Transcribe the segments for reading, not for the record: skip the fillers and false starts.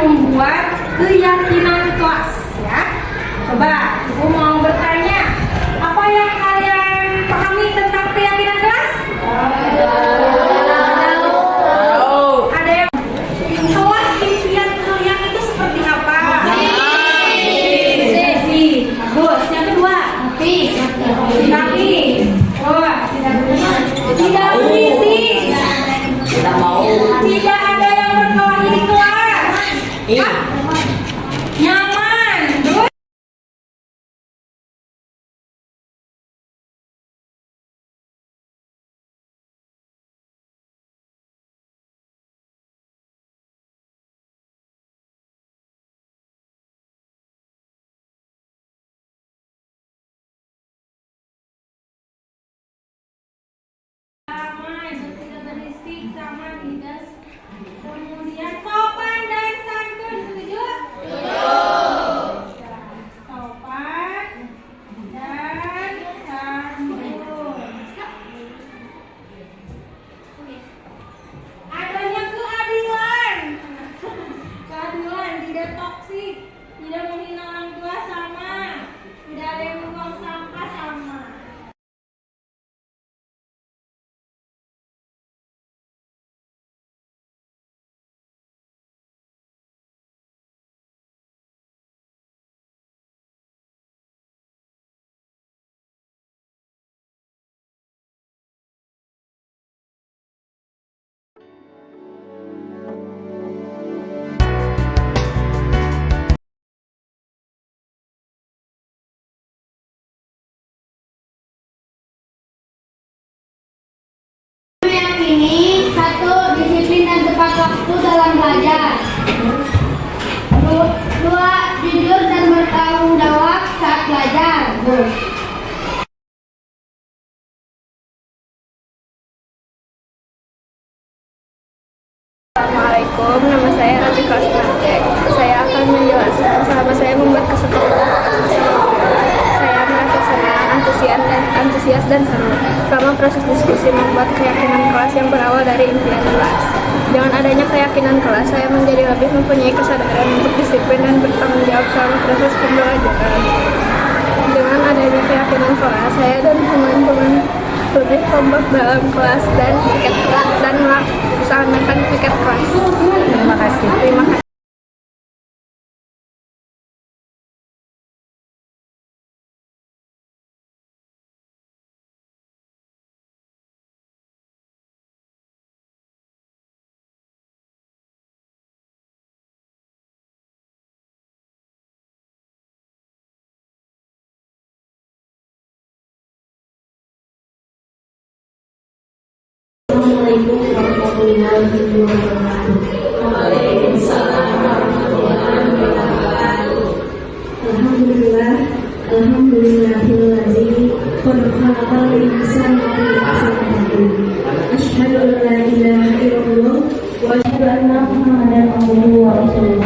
membuat keyakinan kelas ya. Coba Ibu mau bertanya, apa yang kalian pahami tentang keyakinan kelas? Ada yang kelas impian kalian itu seperti apa? Bagus. Yang kedua, rapi. Oh, tidak berisik. Tidak mau. Tidak ada yang berkelahi di kelas. Hah? Nyaman. Terus? Aman, tidak berisik, sama tidak. Kemudian sopan dan santun, setuju? Sopan dan santun. Adanya keadilan. Keadilan, tidak toksik, tidak menghina orang tua sama, tidak ada yang membuang sampah sama. Meyakini satu, disiplin dan tepat waktu dalam belajar. Dua, jujur dan bertanggung jawab saat belajar. Assalamualaikum, nama saya Ratika Asnarcek. Saya akan menjelaskan selama saya membuat kesepakatan. Saya merasa senang, antusias dan seru selama proses diskusi membuat keyakinan kelas yang berawal dari impian kelas. Dengan adanya keyakinan kelas, saya menjadi lebih mempunyai kesadaran untuk disiplin dan bertanggung jawab selama proses pembelajaran. Dengan adanya keyakinan kelas, saya dan teman-teman lebih kompak dalam kelas dan piket kelas dan melaksanakan piket kelas. Terima kasih. Terima kasih. Assalamualaikum warahmatullahi wabarakatuh. Waalaikumsalam warahmatullahi wabarakatuh. Alhamdulillahilladzi qad khalaqal insana fi ahsani taqwim. Asyhadu an la ilaha illallah wa asyhadu anna Muhammadan abduhu wa rasuluh.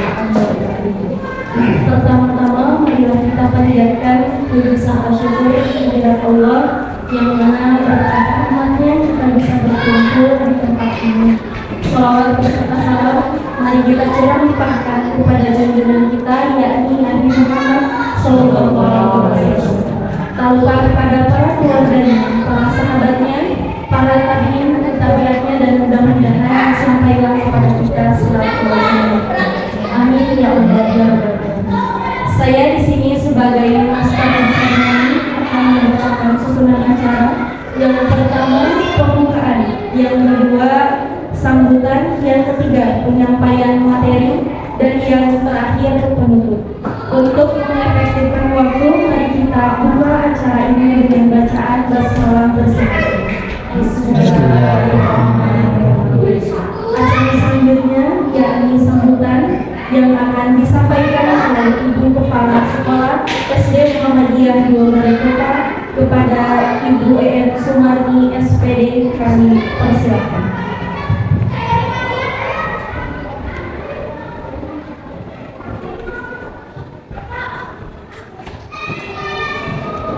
Pertama-tama marilah kita panjatkan puji syukur kehadirat Allah yang mana berkat rahmatnya kita bisa berkumpul di tempat ini. Shalawat beserta salam mari kita curah limpahkan kepada junjungan kita yakni Nabi Muhammad Sallallahu Alaihi Wasallam. Tak lupa kepada para keluarganya, para sahabatnya, para tabiin dan tabiatnya, dan mudah-mudahan sampailah kepada kita selama-lamanya. Amin ya Allah ya Rabbal. Saya di sini sebagai master ceremony akan membacakan susunan acara. Yang pertama pembukaan, yang kedua sambutan, yang ketiga penyampaian materi, dan yang terakhir penutup. Untuk mengefektifkan waktu, mari kita buka acara ini dengan bacaan basmalah bersama. Bismillahirrahmanirrahim. Acara selanjutnya yakni sambutan yang akan disampaikan oleh Ibu Kepala Sekolah SD Muhammadiyah Dua Kota kepada Ibu EN Sumarni SPD. Kami persilakan.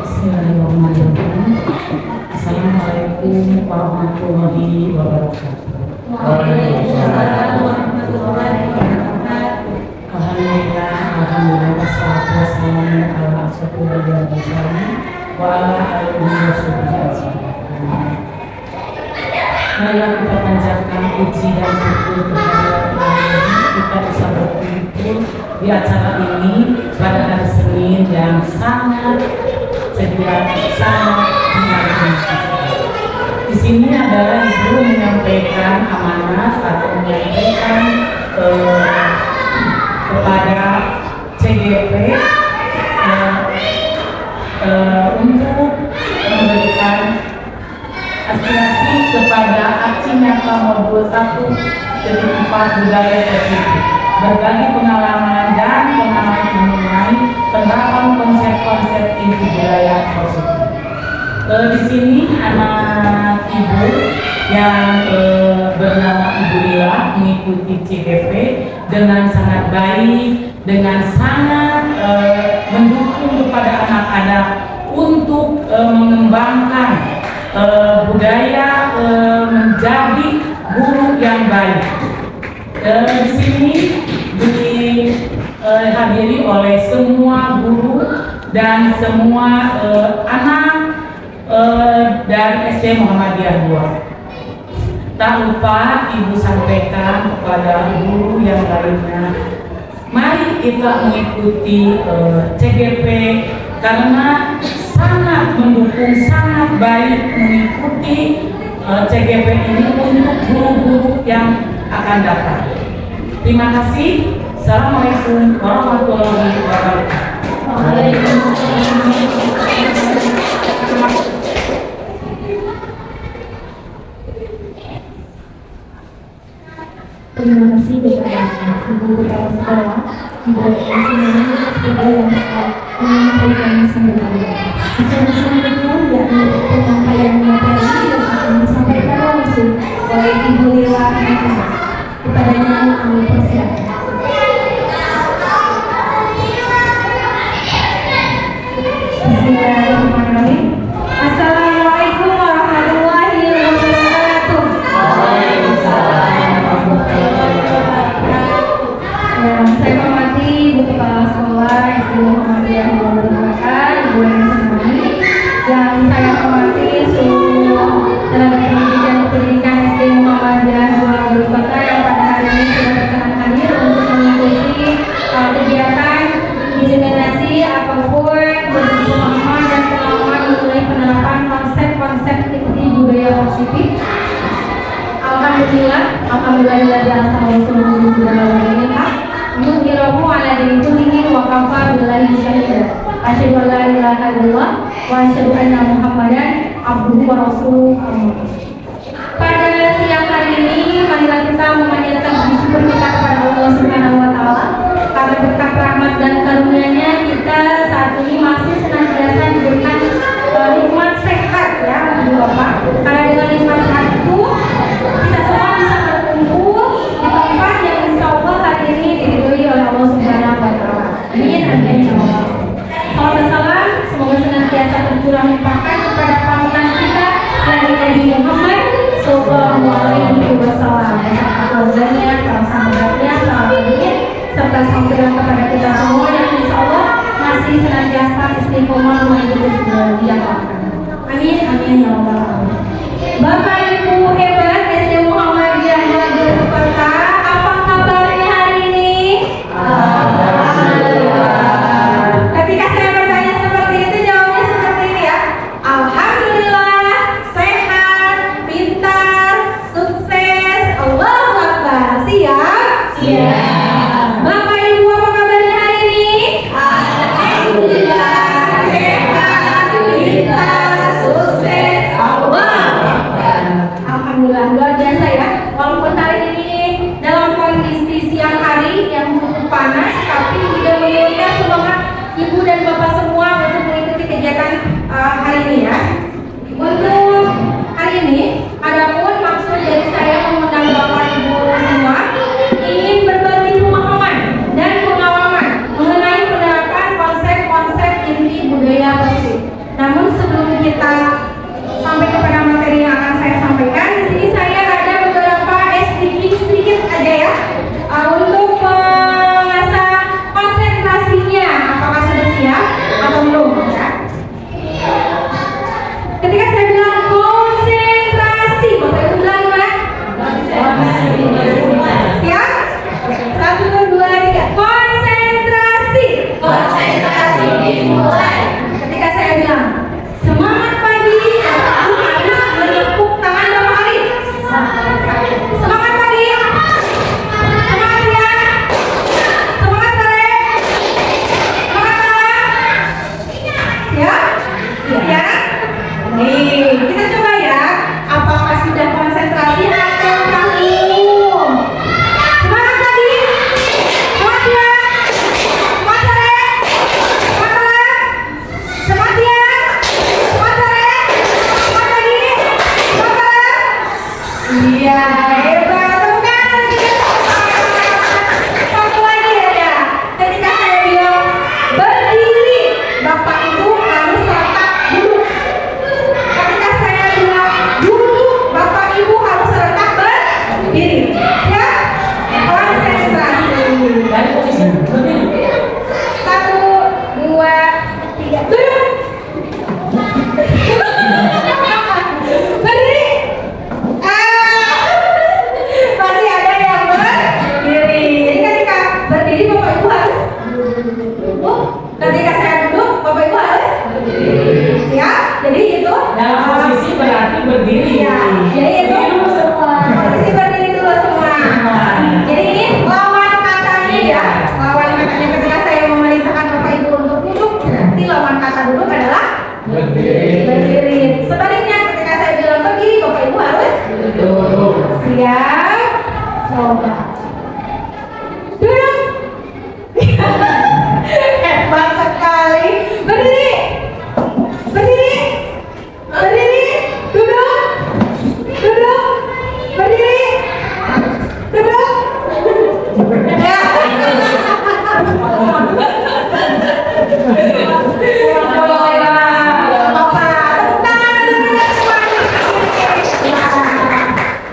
Bismillahirrahmanirrahim. Assalamualaikum warahmatullahi wabarakatuh. Waalaikumsalam warahmatullahi wabarakatuh. Alhamdulillah wassalatu wassalamu ala asyrofil anbiya'i wa ala alihi wasallam. Marilah kita panjatkan puji dan syukur kepada Allah, kita bisa berkumpul di acara ini pada hari Senin yang sangat ceria, sangat menarik. Di sini adalah Ibu menyampaikan amanat atau menyampaikan kepada CGP untuk memberikan aspirasi kepada aksi nyata modul 1.4 budaya positif, berbagi pengalaman dan pengalaman mengenai penerapan konsep-konsep inti budaya positif. Di sini anak ibu yang bernama Ibu Lila mengikuti CGP dengan sangat baik, dengan sangat mendukung kepada anak-anak untuk mengembangkan budaya menjadi guru yang baik. Di sini dihadiri oleh semua guru dan semua anak dari SD Muhammadiyah 2. Tak lupa Ibu sampaikan kepada guru yang lainnya, mari kita mengikuti CGP karena sangat mendukung, sangat baik mengikuti CGP ini untuk guru-guru yang akan datang. Terima kasih. Assalamualaikum warahmatullahi wabarakatuh. Terima kasih kepada Ibu Kepala Sekolah, Ibu Insinyur yang menyampaikan sebenarnya. Acara selanjutnya yakni penyampaian materi yang akan disampaikan langsung oleh Ibu Lila Muhammad. Kepadanya kami persilakan. Bismillahirrahmanirrahim. Assalamualaikum warahmatullahi wabarakatuh. Saya hormati Ibu Kepala Sekolah SD Muhammadiyah Muhammadiyah, Ibu Insinyur, yang saya hormati seluruh tenaga pendidikan SD Muhammadiyah Muhammadiyah yang pada hari ini sudah berkenan hadir untuk mengikuti kegiatan diseminasi ataupun berbagi pemahaman dan pengalaman mengenai penerapan konsep-konsep inti budaya positif. Alhamdulillah di asal seluruh budaya Yuhirahu ala dini kulihin wa kafa billahi syahida. Asyhadu an la ilaha illallah wa asyhadu anna Muhammadan abduhu wa rasuluh. Pada siang hari ini marilah kita memanjatkan puji syukur kita kepada Allah Subhanahu wa taala karena berkat rahmat dan karunia-Nya kita saat ini masih senantiasa diberikan nikmat sehat ya Ibu Bapak. Karena dengan nikmat sehat itu kita semua bisa berkumpul di tempat yang insya Allah hari ini diridhoi oleh Allah Subhanahu wa taala. Amin amin ya Allah. Salam dan salam semoga senantiasa tercurah limpahkan kepada panutan kita Nabi Muhammad sallallahu alaihi wasallam beserta keluarganya, para sahabatnya, sahabatnya, serta sampaikan kepada kita semua yang insya Allah masih senantiasa istiqomah mengikuti segala yang akan. Amin amin ya Allah. Bapak Ibu hebat SD Muhammadiyah Jakarta, apa kabarnya hari ini? Ketika saya bertanya seperti itu, jawabnya seperti ini ya. Alhamdulillah, sehat, pintar, sukses, Allahu Akbar. Siap? Siap. Bapak Ibu apa kabarnya hari ini? Alhamdulillah, sehat, pintar, sukses, Allahu Akbar. Alhamdulillah, luar biasa ya. Walaupun hari ini dalam kondisi siang hari yang cukup panas, tapi tidak menyurutkan semangat Ibu dan Bapak semua untuk mengikuti kegiatan hari ini ya. Untuk hari ini, adapun maksud dari saya mengundang Bapak Ibu semua ingin berbagi pemahaman dan pengalaman mengenai penerapan konsep-konsep inti budaya positif. Namun sebelum kita sampai kepada materi yang akan saya sampaikan, di sini saya ada beberapa sedikit aja ya untuk mengasah Berdiri. Masih ada yang berdiri. Jadi ketika berdiri Bapak Ibu harus ketika saya duduk Bapak Ibu harus ya. Jadi itu Dalam posisi berarti berdiri. ya. Jadi itu Dulu semua. posisi berdiri dulu semua. Jadi ini lawan katanya ya. Lawan katanya ketika saya memerintahkan Bapak Ibu untuk duduk, berarti lawan kata duduk adalah berdiri. Sebaliknya ketika saya bilang berdiri, Bapak Ibu harus Duduk. siap. Coba. Duduk. Hebat sekali. Berdiri. Berdiri. Berdiri. Duduk. Duduk. Berdiri. Duduk. Ya.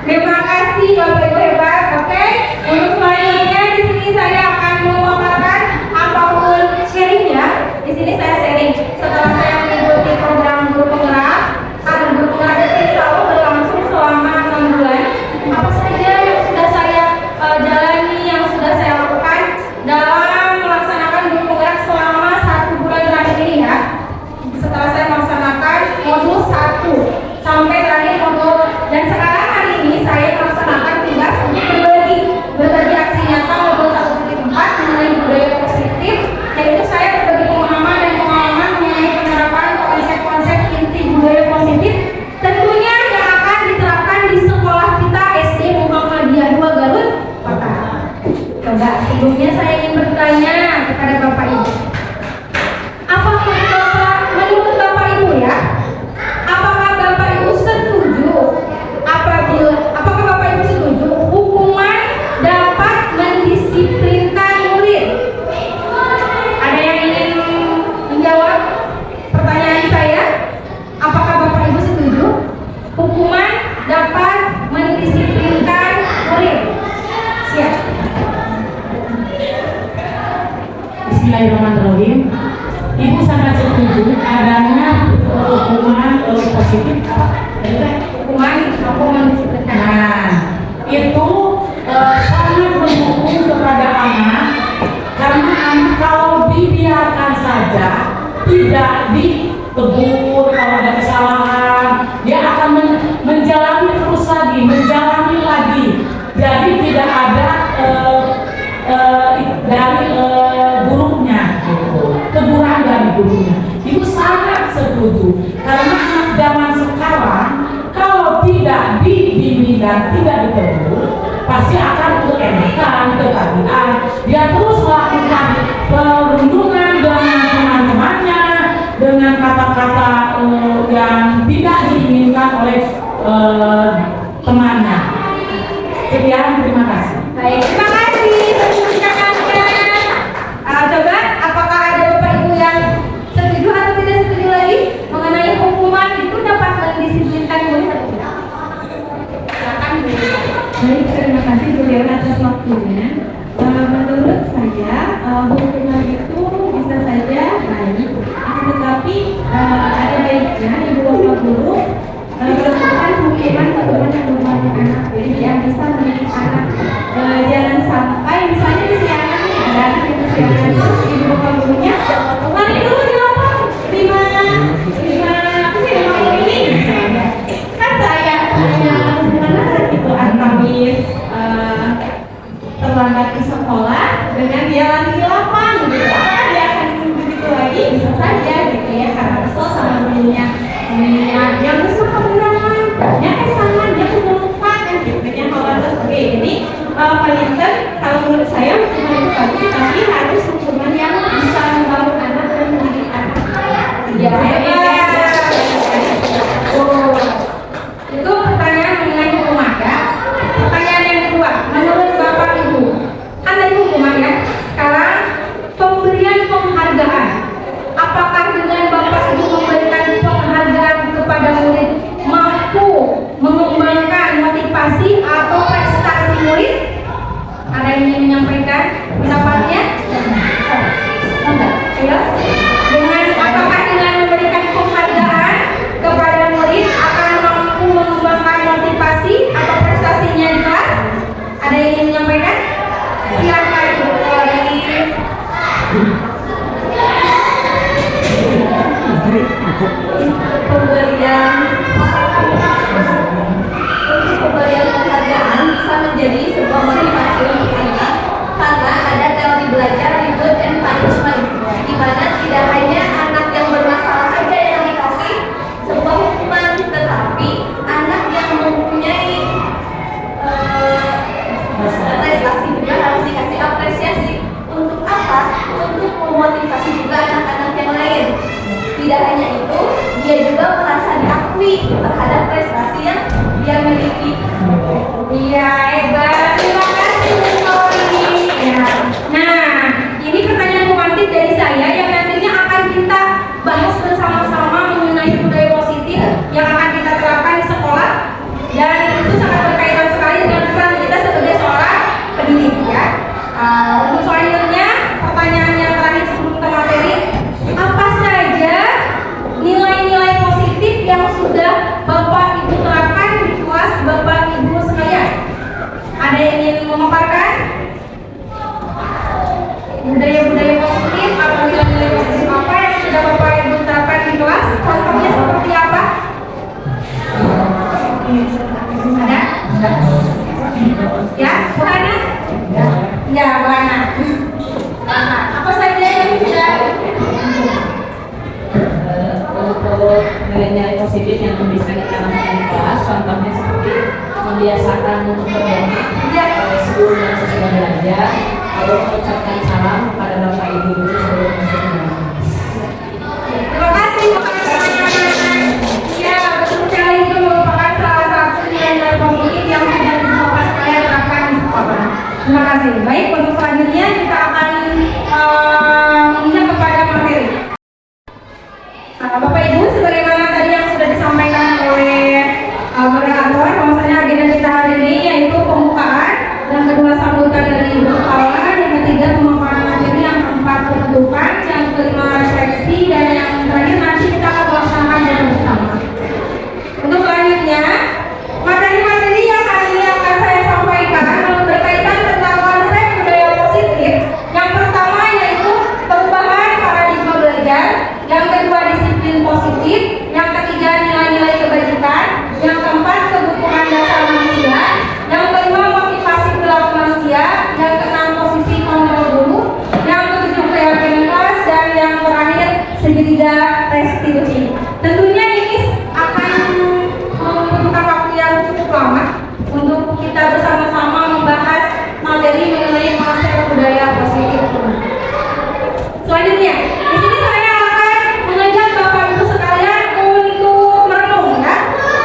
Terima kasih Bapak Ibu hebat. Oke, untuk selanjutnya di sini saya akan memaparkan apapun sharing ya. Di sini saya sharing setelah saya mengikuti program guru penggerak. Karena guru penggerak itu insya Allah berlangsung selama 6 bulan. Apa saja yang sudah saya jalani, yang sudah saya lakukan dalam melaksanakan guru penggerak selama 1 bulan terakhir ini ya. Setelah saya melaksanakan modul 1 sampai terakhir modul, dan sekarang hari ini saya melaksanakan tugas untuk berbagi aksi nyata modul 1.4 mengenai budaya positif, yaitu saya berbagi pemahaman dan pengalaman mengenai penerapan konsep-konsep inti budaya positif tentunya yang akan diterapkan di sekolah kita SD Muhammadiyah 2 Garut Kota. Coba sebelumnya saya ingin bertanya kepada Bapak Ibu, menurut Bapak Ibu ya, apakah Bapak Ibu setuju apakah Bapak Ibu setuju hukuman dapat mendisiplinkan murid? Ada yang ingin menjawab pertanyaan saya? Apakah Bapak Ibu setuju hukuman dapat mendisiplinkan murid? Siap. Bismillahirrahmanirrahim. Ibu sangat setuju adanya hukuman positif. Hukuman mendisiplinkan. Nah, itu sangat mendukung kepada anak, karena anak kalau dibiarkan saja, tidak ditegur kalau ada kesalahan, dia akan menjalani terus lagi, menjalani lagi. Jadi tidak ada dari gurunya, gitu. Teguran dari gurunya. Ibu sangat setuju, karena anak zaman sekarang kalau tidak dibimbing dan tidak ditegur, pasti akan keenakan, ketagihan. Dia terus melakukan perundungan dengan teman-temannya, dengan kata-kata yang tidak diinginkan oleh temannya. Sekian, terima kasih. Baik, terima kasih. Coba, apakah ada Bapak Ibu yang setuju atau tidak setuju lagi mengenai hukuman itu dapat mendisiplinkan murid atau tidak? Silakan Bu. Baik, terima kasih Bu Dewan atas waktunya. Menurut saya hukuman itu bisa saja baik, tetapi ada baiknya ibu bapak guru melakukan hukuman yang membantu anak, jadi yang bisa mendidik anak. Jangan sampai misalnya si anak nih ada anak yang kesiangan, terus ibu bapak gurunya lari dulu di lapang 5 ini misalnya. Kan saya gimana gitu antamis terlambat ke sekolah dengan dia lari di lapang gitu, apakah dia akan begitu lagi? Bisa saja gitu ya, karena kesel sama gurunya yang besar kebenaran ya kesangan, dia sudah lupa kan gitu yang harus. Oke, jadi paling kalau menurut saya hukuman itu bagus, tapi harus hukuman yang Pemberian penghargaan bisa menjadi sebuah motivasi untuk anak karena ada teori belajar reward and punishment, di mana tidak hanya anak yang bermasalah saja yang dikasih sebuah hukuman, tetapi anak yang mempunyai prestasi juga harus dikasih apresiasi. Untuk apa? Untuk memotivasi juga anak-anak yang lain. Tidak hanya itu, dia juga merasa diakui terhadap prestasi yang dia miliki. Iya, hebat. Terima kasih, Bu Tori. Ya. Nah, ini pertanyaan kuantitatif dari saya yang nantinya akan kita bahas bersama-sama mengenai budaya positif yang akan kita terapkan di sekolah, dan itu sangat berkaitan sekali dengan peran kita sebagai seorang pendidik ya. Untuk selanjutnya, pertanyaan yang terakhir sebelum kita materi, apa saja nilai-nilai positif yang sudah Bapak Ibu terapkan di kelas Bapak Ibu sekalian? Ada yang ingin memaparkan budaya-budaya positif atau nilai-nilai positif apa yang sudah Bapak Ibu terapkan di kelas? Contohnya seperti apa? Ada? Ya, Bu Hana? Ya, Bu Hana. Apa saja yang sudah untuk nilai-nilai positif yang bisa kita lakukan di kelas, contohnya seperti membiasakan untuk berdoa sebelum dan sesudah belajar, lalu mengucapkan salam kepada Bapak Ibu guru sebelum masuk ke dalam kelas. Terima kasih Bu Hana. Ya, betul sekali, itu merupakan salah satu nilai-nilai positif yang sudah Bapak sekalian terapkan di sekolah. Terima kasih. Baik, untuk selanjutnya kita akan menginjak kepada materi. Bapak Ibu, sebagaimana tadi yang sudah disampaikan oleh moderator, bahwasanya agenda kita hari ini yaitu pembukaan, yang kedua sambutan dari Ibu Kepala, yang ketiga pemaparan materi, yang keempat penutupan, yang kelima refleksi, dan yang terakhir nanti kita akan melaksanakan dengan bersama. Untuk selanjutnya, materi-materi yang hari ini akan saya sampaikan berkaitan tentang konsep budaya positif. Yang pertama yaitu perubahan paradigma belajar, yang kedua disiplin positif, yang ketiga nilai-nilai kebajikan, yang keempat kebutuhan dasar manusia, yang kelima motivasi perilaku manusia, yang keenam posisi kontrol guru, yang ketujuh keyakinan kelas, dan yang terakhir segitiga restitusi. Tentunya ini akan membutuhkan waktu yang cukup lama untuk kita bersama-sama membahas materi mengenai konsep budaya positif. Selanjutnya, di sini saya akan mengajak Bapak Ibu sekalian untuk merenung ya,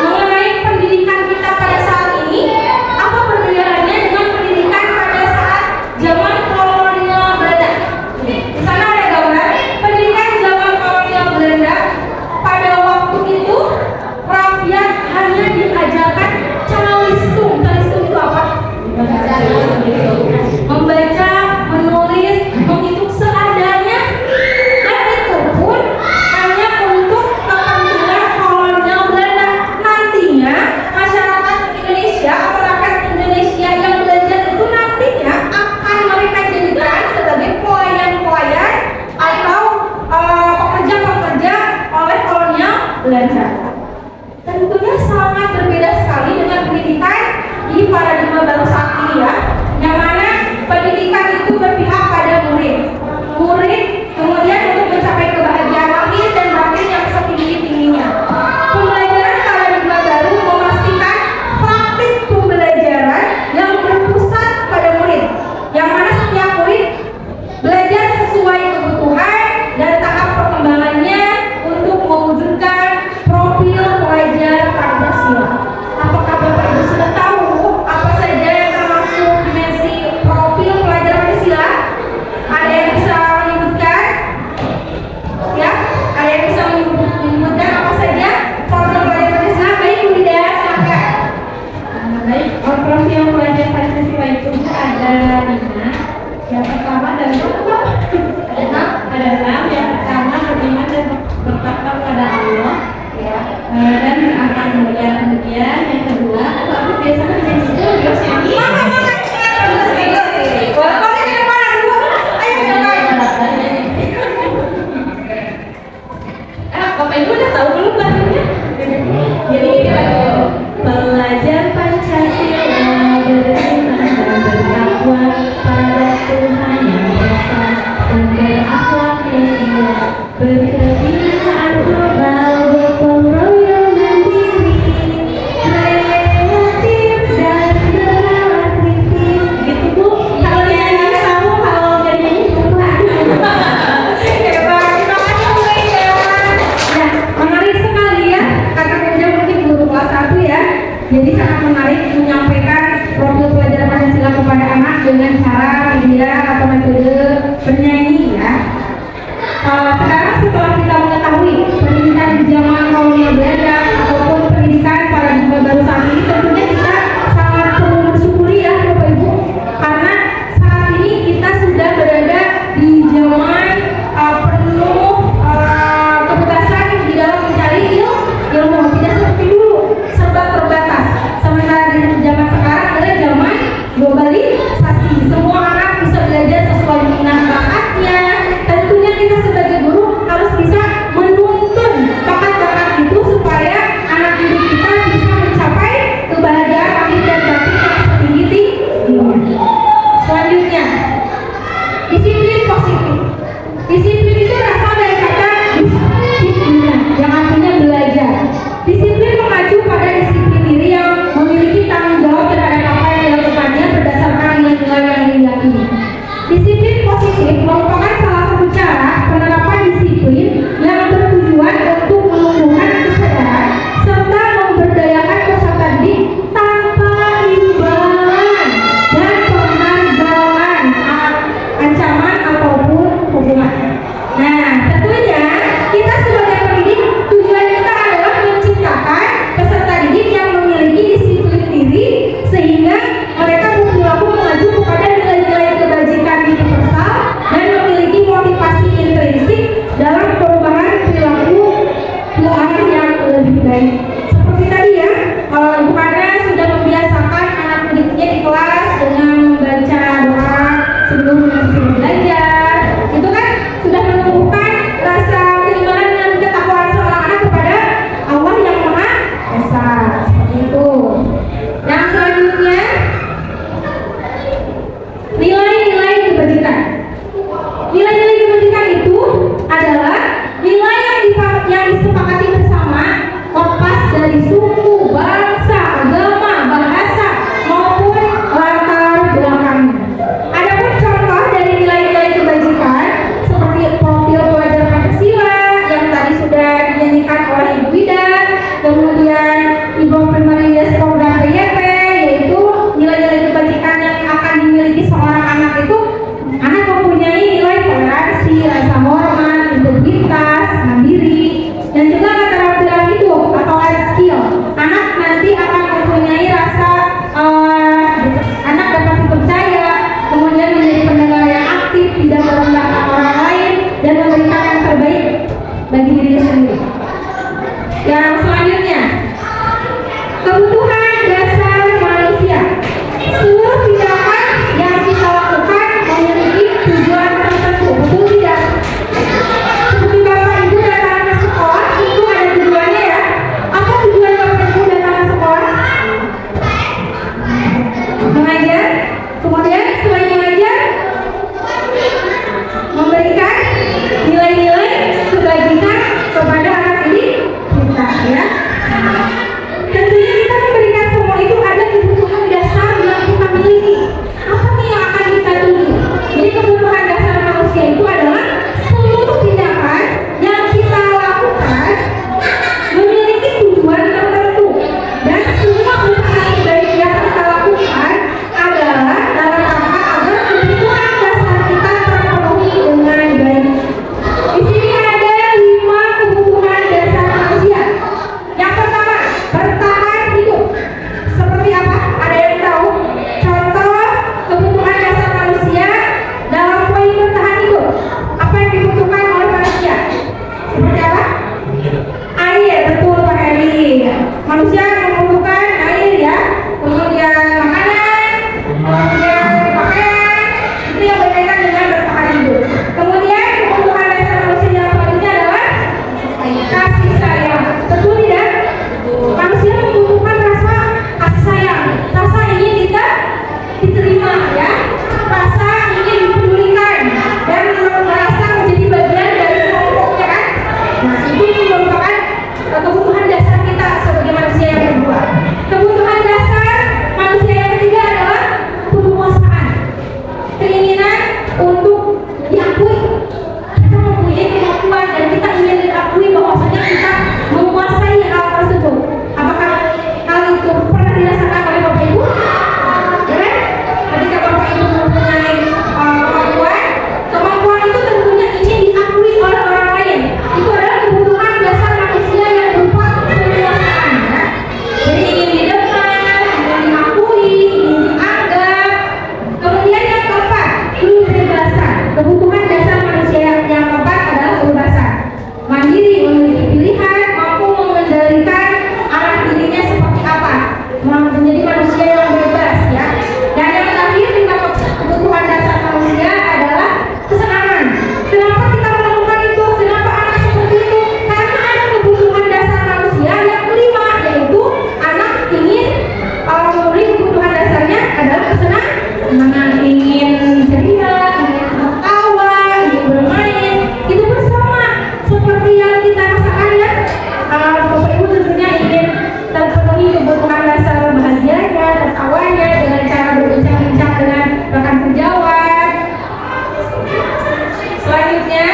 mengenai pendidikan kita pada saat ini. Apa perbedaannya dengan pendidikan pada saat zaman kolonial Belanda? Di sana ada gambar pendidikan zaman kolonial Belanda dan berakhlak yang mulia, berkebiasaan global, gotong royong mandiri, kreatif dan bernalar kritis. Gitu Bu. Kalau nyanyi kamu, kalau nggak nyanyi lupa. Hebat, terima kasih Bu Ida. Nah, menarik sekali ya, karena Ida mungkin guru kelas 1 ya. Jadi sangat menarik menyampaikan profil pelajaran Pancasila kepada anak dengan cara media atau metode bernyanyi ya. Sekarang setelah kita mengetahui pendidikan di zaman kaum yang belajar ataupun pendidikan paradigma baru saat ini, tentunya kita sangat perlu bersyukuri ya Bapak Ibu, karena saat ini kita sudah berada di zaman penuh kebebasan di dalam mencari ilmu, tidak seperti dulu serba terbatas. Sementara di zaman sekarang adalah zaman globalisasi, semua anak bisa belajar sesuai minat bakatnya. Tentunya kita sebagai guru harus bisa menuntun bakat-bakat itu supaya anak didik kita bisa mencapai kebahagiaan lahir dan batin yang setinggi-tingginya. Selanjutnya, disiplin positif. Disiplin itu berasal dari kata disiplina, yang artinya belajar. Disiplin mengacu pada disiplin diri yang memiliki tanggung jawab terhadap apa yang dilakukannya berdasarkan nilai-nilai yang diyakini. Disiplin positif merupakan salah satu cara penerapan disiplin yang bertujuan untuk menumbuhkan kesadaran serta memberdayakan peserta didik tanpa imbalan dan penghargaan, ancaman ataupun hukuman. Nah, tentunya kita sebagai pendidik, tujuan kita adalah menciptakan peserta didik yang memiliki disiplin diri sehingga mereka berperilaku mengacu kepada nilai-nilai kebajikan universal dan memiliki motivasi intrinsik dalam perubahan perilaku yang lebih baik. Seperti tadi ya, Ibu Kana sudah membiasakan anak didiknya di kelas dengan membaca doa sebelum belajar. Itu kan sudah menumbuhkan selanjutnya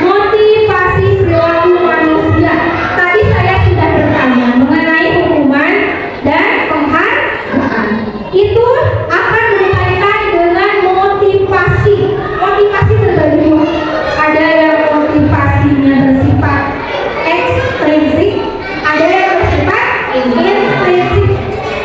motivasi perilaku manusia. Tadi saya sudah bertanya mengenai hukuman dan penghargaan. Itu akan berkaitan dengan motivasi. Motivasi terbagi dua. Ada yang motivasinya bersifat ekstrinsik, ada yang bersifat intrinsik.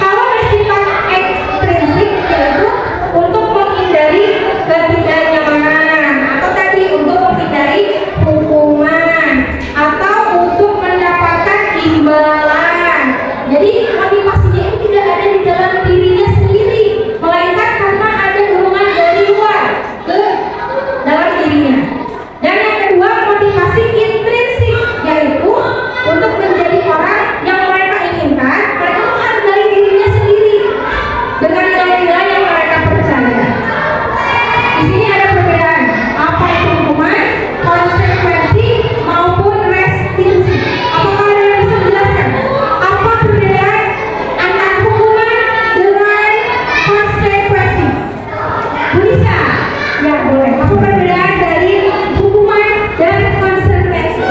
Kalau bersifat ekstrinsik yaitu untuk menghindari ketidaknyamanan, atau tadi untuk menghindari hukuman, atau untuk mendapatkan imbalan. Jadi motivasinya itu tidak ada di dalam dirinya sendiri, melainkan karena ada dorongan dari luar ke dalam dirinya. Dan yang kedua, motivasi intrinsik, yaitu untuk menjadi orang yang mereka inginkan. Mereka menghargai dirinya sendiri dengan nilai-nilai yang mereka percaya. Di sini ada perbedaan, apa itu hukuman, konsekuensi maupun restitusi. Apakah ada yang bisa menjelaskan apa perbedaan antara hukuman dengan konsekuensi? Bisa? Ya boleh. Apa perbedaan dari hukuman dan konsekuensi?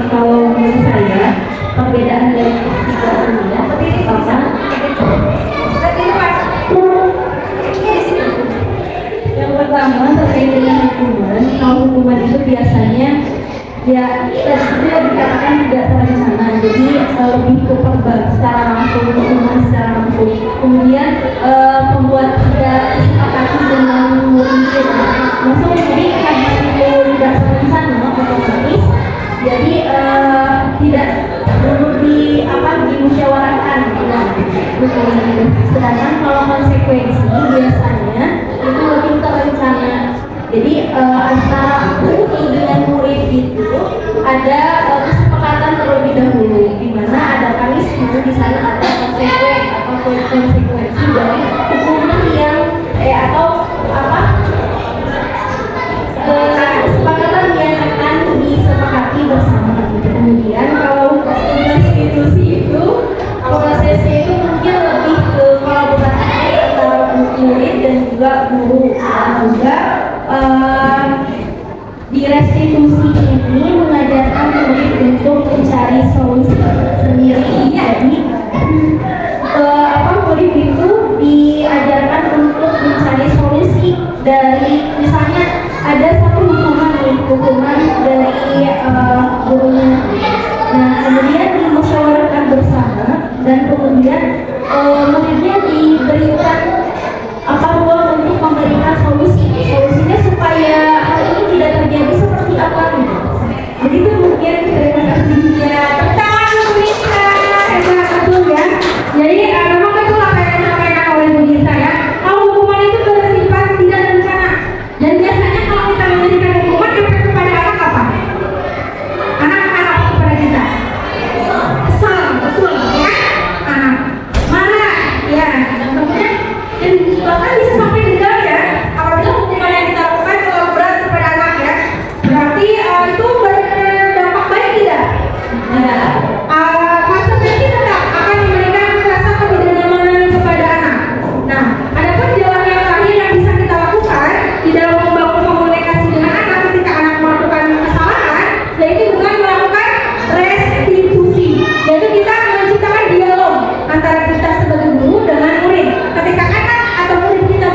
Kalau menurut saya perbedaan dari ketiga ini ya, yang pertama terkait dengan hukuman. Kalau hukuman itu biasanya ya tidak dikatakan tidak terencana, jadi lebih ke perban secara langsung, hukuman secara langsung. Kemudian membuat tidak kesepakatan dengan murid, langsung jadi hadis itu tidak terencana otomatis. Jadi tidak perlu dimusyawarahkan hukuman itu. Sedangkan kalau konsekuensi biasanya itu lebih terencana. Jadi antara guru dengan murid itu ada kesepakatan terlebih dahulu, di mana ada punishment, di sana ada konsekuensi dari hukuman yang atau apa kesepakatan yang akan disepakati bersama. Kemudian kalau restitusi itu prosesnya itu mungkin lebih ke kolaborasi antara murid dan juga guru, dan juga di restitusi ini mengajarkan murid untuk mencari solusi sendiri. Jadi murid itu diajarkan untuk mencari solusi dari, misalnya ada satu hukuman dari gurunya. Nah kemudian dimusyawarahkan bersama, dan kemudian muridnya diberikan ruang untuk memberikan solusinya supaya hal ini tidak terjadi seperti apa gitu. Begitu mungkin. Terima kasih. Ya, tangan Bu Nisa, hebat betul ya. Jadi memang betul apa yang disampaikan oleh Bu Nisa ya. Kalau hukuman itu bersifat tidak rencana, dan biasanya kalau kita memberikan hukuman efek kepada anak apa? Anak-anak kepada kita kesal, betul ya. Anak marah, ya. Kemudian dan bahkan bisa sampai dendam ya. Apabila hukuman yang kita lakukan terlalu berat kepada anak ya, berarti itu berdampak baik tidak? Tidak. Konsekuensi tetap akan memberikan rasa ketidaknyamanan kepada anak. Nah, adapun jalan yang terakhir yang bisa kita lakukan di dalam membangun komunikasi dengan anak ketika anak melakukan kesalahan, yaitu dengan melakukan restitusi, yaitu kita menciptakan dialog antara kita sebagai guru dengan murid. Ketika anak atau murid kita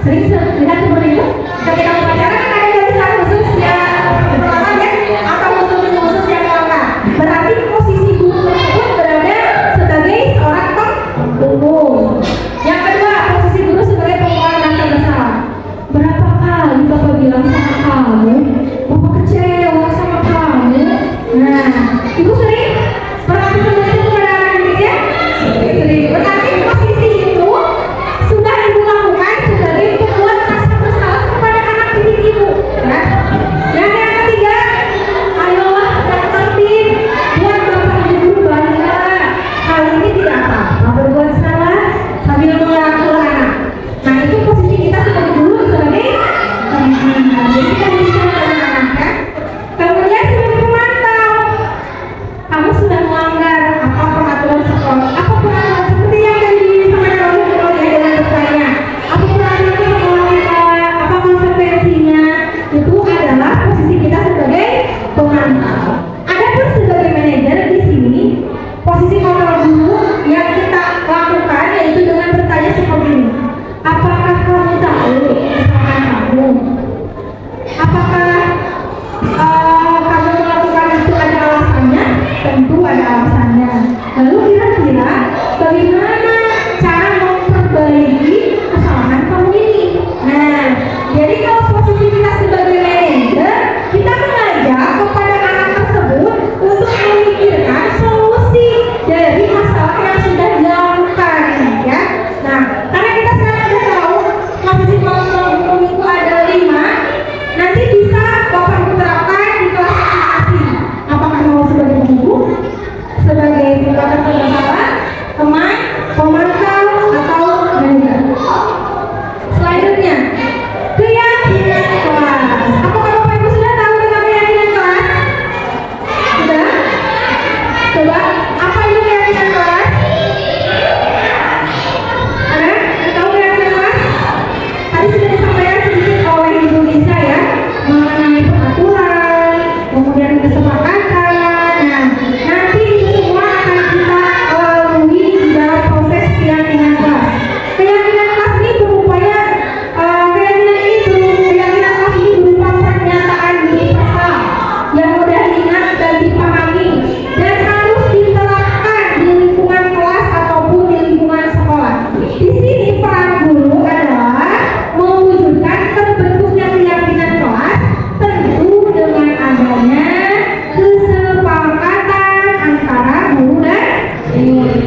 Sering lihat seperti itu? Ketika upacara kan ada barisan khusus yang pertama ya, atau khusus yang lengkap. Berarti posisi guru tersebut berada sebagai seorang pemulung. Yang kedua, posisi guru sebagai pengelola rasa bersalah. Berapa kali Bapak bilang sama kamu, Bapak kecewa sama kamu? Nah, Ibu sering berarti seperti itu kepada anak didiknya? Sering. Berarti posisi itu sudah Ibu lakukan sebagai pembuat rasa bersalah kepada anak didik Ibu. Ya. Yang ketiga, ayolah dan tertib buat Bapak Ibu bangga. Hal ini tidak apa-apa berbuat salah sambil merangkul anak. Nah, itu posisi kita sebagai guru sebagai jadi kita bicara dengan anak ya. Kemudian sebagai pemantau, kamu sudah melanggar apa peraturan sekolah, apa peraturan seperti yang tadi disampaikan oleh Ibu ya dengan bertanya, apa peraturan sekolah kita, apa konsekuensinya, itu adalah posisi kita sebagai pemantau. Adapun sebagai manajer di sini, posisi kontrol guru yang kita lakukan yaitu dengan bertanya seperti ini. Apakah kamu tahu kesalahan kamu? Apakah kamu melakukan itu ada alasannya? Tentu ada alasannya. Lalu kira-kira bagaimana cara memperbaiki kesalahan kamu ini? Nah, jadi kalau posisi kita sebagai manajer, kita mengajak kepada anak tersebut untuk memikirkan solusi dari masalah yang sudah dilakukan, ya. Nah, karena kita sekarang sudah tahu posisi kontrol guru itu ada 5, nanti bisa Bapak Ibu terapkan di kelas masing-masing. Apakah mau sebagai guru, sebagai pengajar bersalah, teman, pemantau, atau manajer. Selanjutnya, keyakinan kelas. Apakah Bapak Ibu sudah tahu tentang keyakinan kelas? Sudah? Coba, apa itu keyakinan kelas? Ada? Tahu keyakinan kelas? Tadi sudah disampaikan sedikit oleh Ibu Lisa ya, mengenai peraturan, kemudian kesepakatan. Nah, nanti itu semua akan kita lalui di dalam proses keyakinan kelas. Keyakinan kelas ini berupaya, keyakinan kelas ini berupa pernyataan universal yang mudah diingat dan dipahami dan harus diterapkan di lingkungan kelas ataupun di lingkungan sekolah. Di sini peran guru adalah mewujudkan terbentuknya keyakinan kelas tentu dengan adanya kesepakatan antara guru dan murid.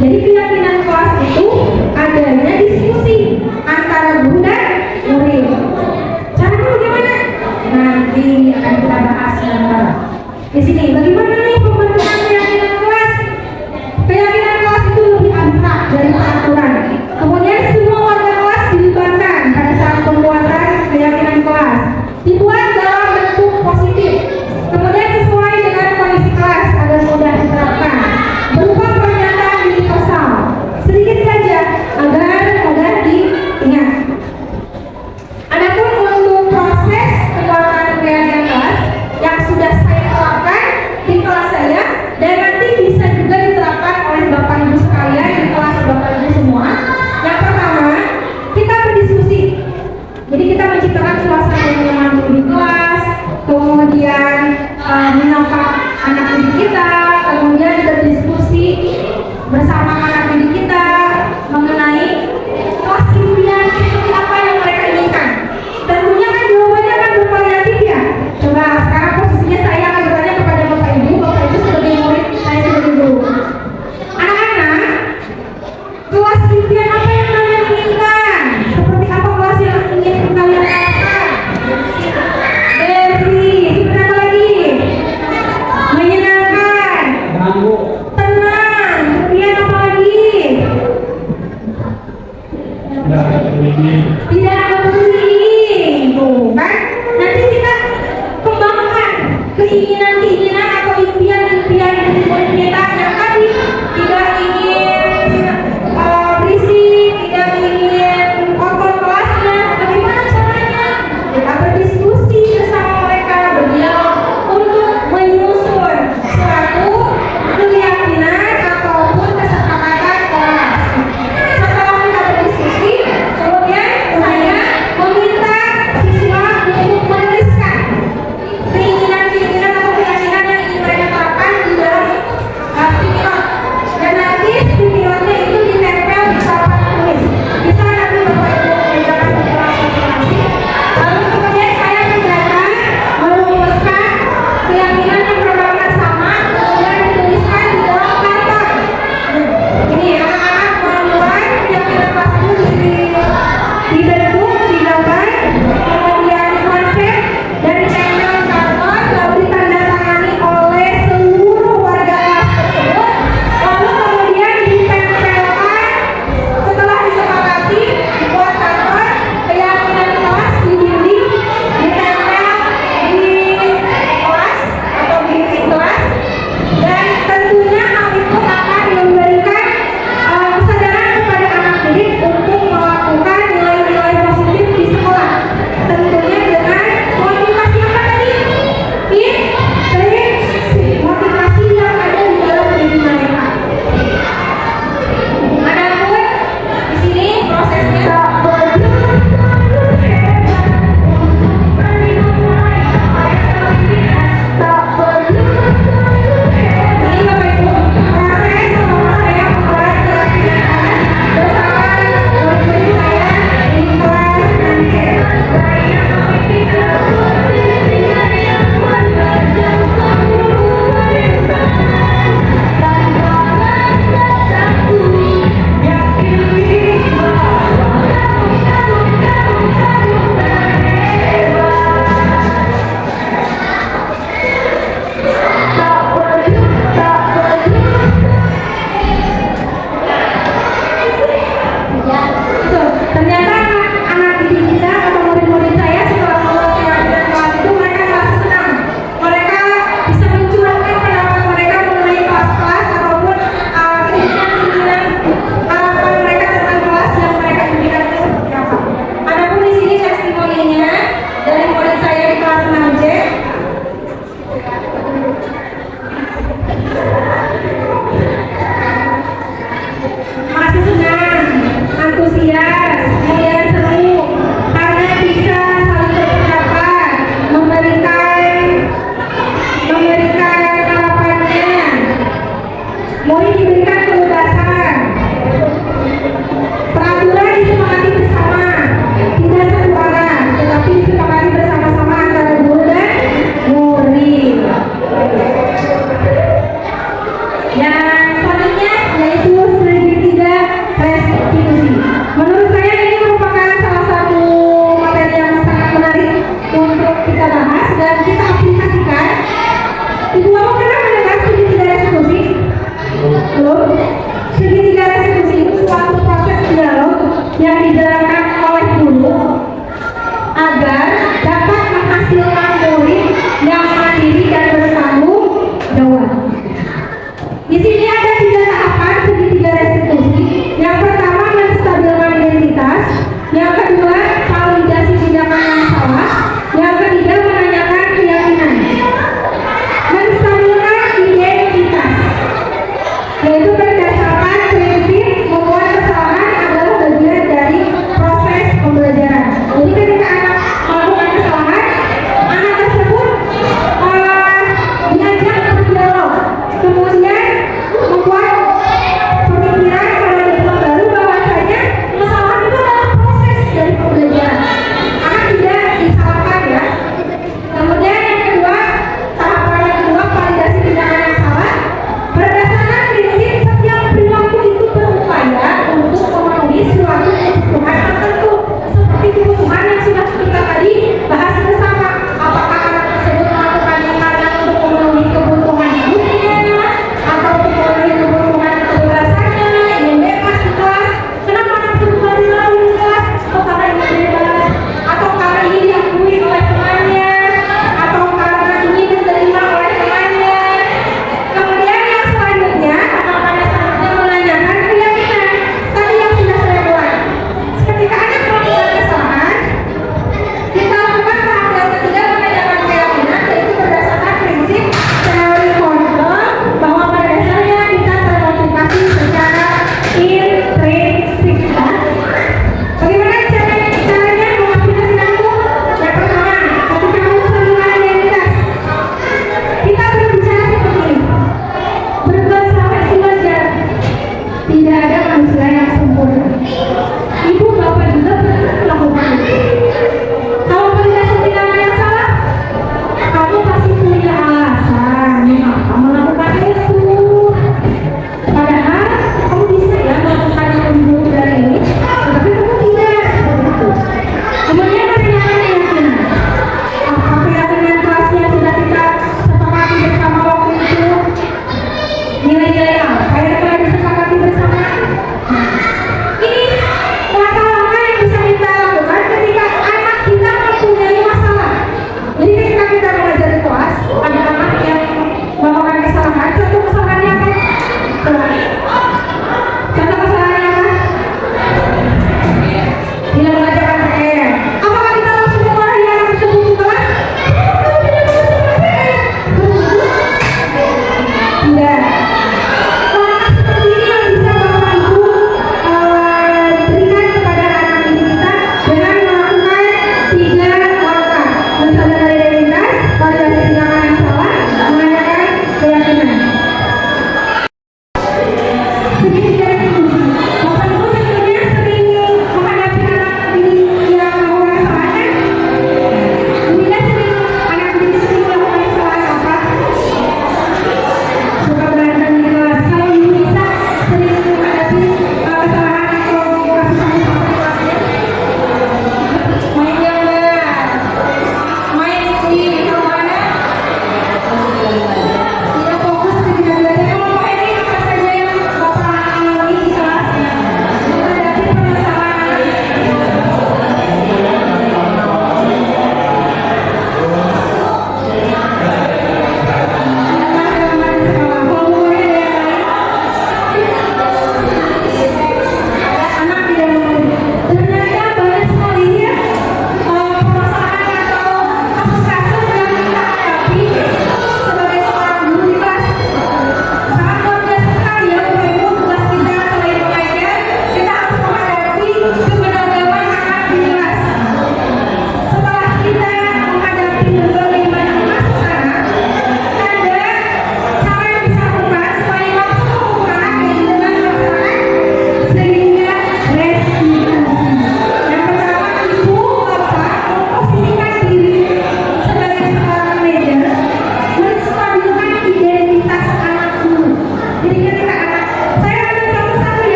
Jadi keyakinan kelas itu adanya diskusi antara guru dan murid. Caranya bagaimana? Nanti akan kita bahas sebentar. Di sini bagaimana nih pembentukan keyakinan kelas? Keyakinan kelas itu lebih abstrak dari peraturan. Kemudian semua warga kelas dilibatkan pada saat pembuatan keyakinan kelas. Dibuat dalam bentuk positif. Kemudian sesuai dengan kondisi kelas agar mudah diterapkan. Berupa pernyataan universal. Sedikit saja agar mudah diingat. Adapun untuk proses pembuatan keyakinan kelas yang sudah saya terapkan di kelas saya dan nanti bisa juga diterapkan oleh Bapak Ibu sekalian di kelas Bapak Ibu semua. Yang pertama, kita berdiskusi. Jadi kita menciptakan suasana yang nyaman di kelas, kemudian menyapa anak didik kita, kemudian berdiskusi bersama anak didik kita mengenai kelas impian seperti apa yang mereka inginkan. Tentunya kan jawabannya akan bervariatif ya. Coba sekarang posisinya saya akan bertanya kepada Bapak Ibu sebagai murid, saya sebagai guru. Anak-anak, kelas impian apa yang kalian inginkan? Seperti apa kelas yang ingin kalian dapatkan? Bersih, seperti apa lagi? Menyenangkan, tenang, kemudian apa lagi? Tidak ada bullying, tuh kan? Nanti kita kembangkan keinginan-keinginan atau impian-impian dari murid kita yang tadi tidak ingin berisik, tidak ingin kotor kelasnya. Bagaimana caranya? Kita berdiskusi bersama mereka, berdialog untuk menyusun suatu keyakinan ataupun kesepakatan kelas. Setelah kita berdiskusi, kemudian saya Bapak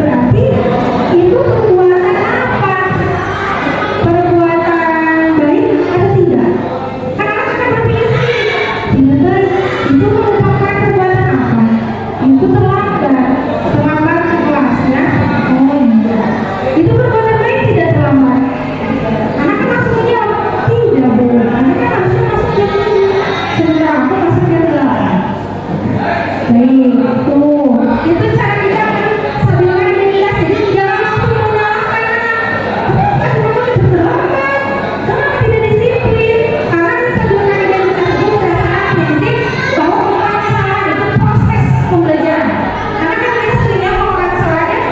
Berarti itu perbuatan apa? Perbuatan baik atau tidak? Karena akan berpikir sendiri. Tidak, itu merupakan perbuatan apa? Itu terlambat ke kelasnya. Oh iya. Itu perbuatan baik tidak terlambat. Anak kan langsung menjawab, tidak Bu. Anak kan langsung masuk jam 7. Sebentar aku masuk jam 8. Baik, tuh. Itu cara kita sambil meditasi. Jadi jangan langsung menyalahkan anak. Kenapa kamu terlambat? Kenapa tidak disiplin? Karena sebelum meditasi itu berdasarkan prinsip bahwa bukan kesalahan itu proses pembelajaran. Karena kan kita seringnya melakukan kesalahan.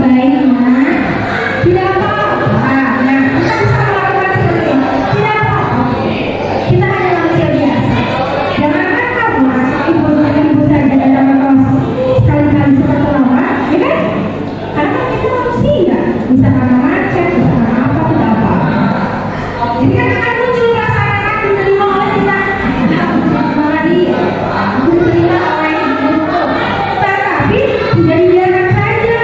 Baik, Nak. Tidak apa-apa. Nah, kita bisa melakukan seperti ini. Tidak apa-apa. Kita hanya manusia biasa. Jangankan kamu atau ibu saja datang ke kelas sekali-kali seperti lama, ya kan? Karena kan kita manusia. Bisa karena macet, bisa karena apa, tidak apa-apa. Jadi kan akan muncul perasaan akan diterima oleh kita. Malah dia. Aku diterima oleh guru. Tetapi tidak dibiarkan saja.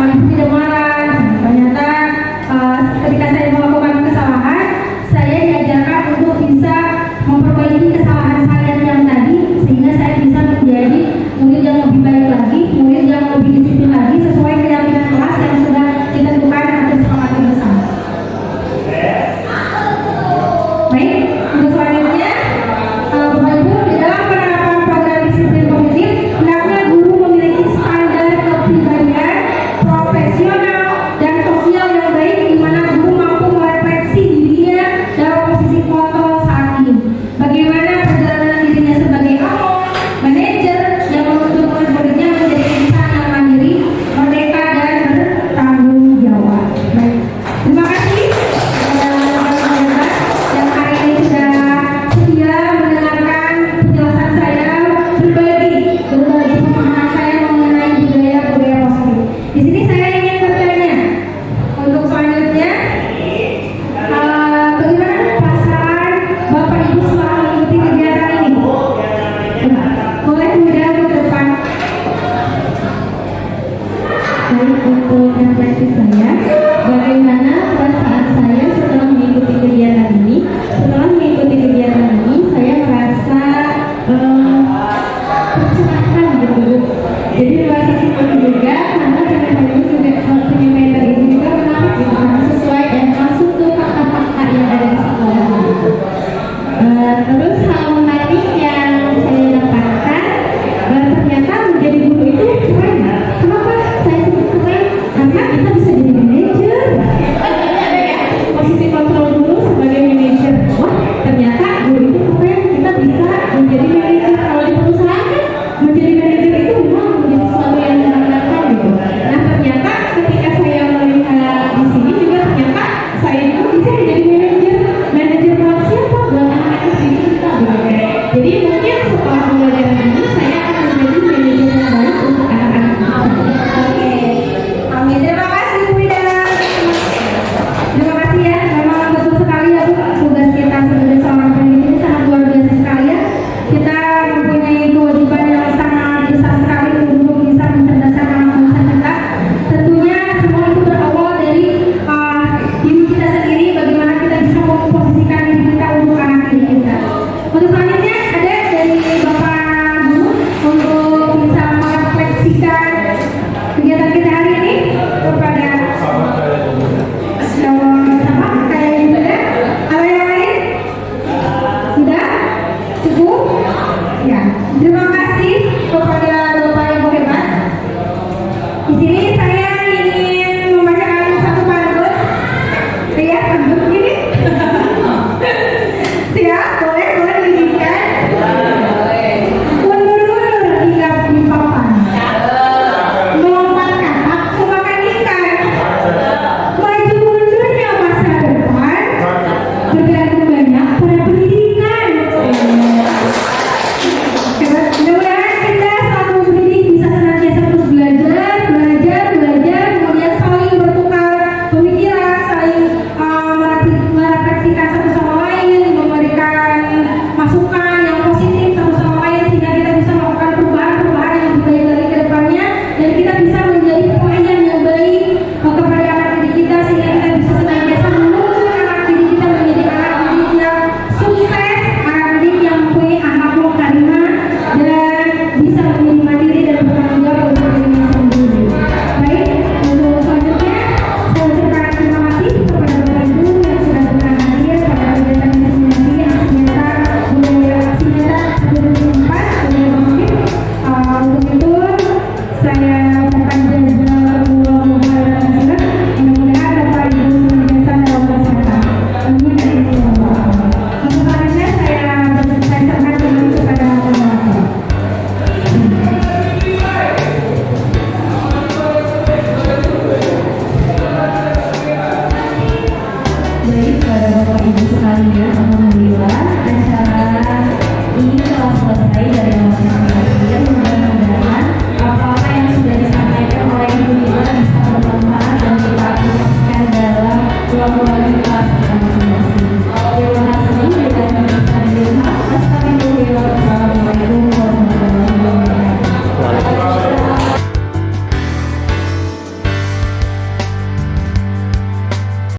ibu tidak marah. Ternyata ketika saya melakukan kesalahan, saya diajarkan untuk bisa memperbaiki kesalahan saya yang tadi, sehingga saya bisa menjadi murid yang lebih baik lagi, murid yang lebih disiplin lagi sesuai keyakinan kelas yang sudah ditentukan atau sepakati bersama. Baik, untuk selanjutnya, Bapak Ibu, di dalam penerapan program disiplin kognitif, hendaknya guru memiliki standar kepribadian, profesional, dan sosial yang baik, di mana guru mampu merefleksi dirinya dalam posisi kontrol saat ini. Bagaimana perjalanan dirinya sebagai manajer yang menuntut murid-muridnya menjadi insan yang mandiri, merdeka, dan bertanggung jawab. Baik, terima kasih kepada rekan-rekan yang hari ini sudah setia mendengarkan penjelasan saya, berbagi pemahaman saya mengenai budaya positif. Di sini saya ingin bertanya untuk selanjutnya, bagaimana perasaan Bapak Ibu setelah mengikuti kegiatan ini? Boleh kemudian ke depan. Baik, untuk refleksi saya, bagaimana perasaan